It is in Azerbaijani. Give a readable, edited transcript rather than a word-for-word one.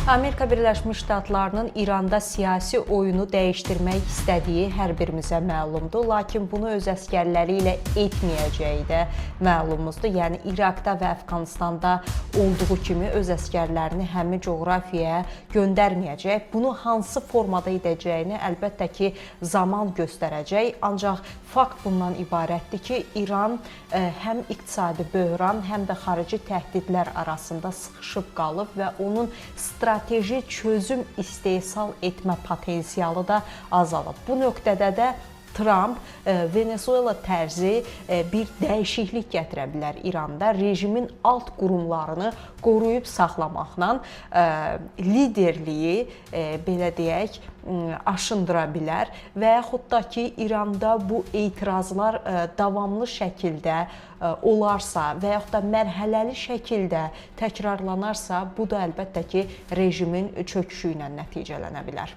Amerika Birləşmiş Ştatlarının İranda siyasi oyunu dəyişdirmək istədiyi hər birimizə məlumdur. Lakin bunu öz əskərləri ilə etməyəcəyi də məlumuzdur. Yəni, İraqda və Əfqanistanda olduğu kimi öz əskərlərini həmin coğrafiyaya göndərməyəcək. Bunu hansı formada edəcəyini əlbəttə ki, zaman göstərəcək. Ancaq fakt bundan ibarətdir ki, İran həm iqtisadi böhran, həm də xarici təhdidlər arasında sıxışıb qalıb və onun strateji çözüm istehsal etmə potensialı da azalıb. Bu nöqtədə də Trump Venezuela tərzi bir dəyişiklik gətirə bilər İranda. Rejimin alt qurumlarını qoruyub saxlamaqla liderliyi, belə deyək, aşındıra bilər və yaxud da ki, İranda bu etirazlar davamlı şəkildə olarsa və yaxud da mərhələli şəkildə təkrarlanarsa, bu da əlbəttə ki, rejimin çöküşü ilə nəticələnə bilər.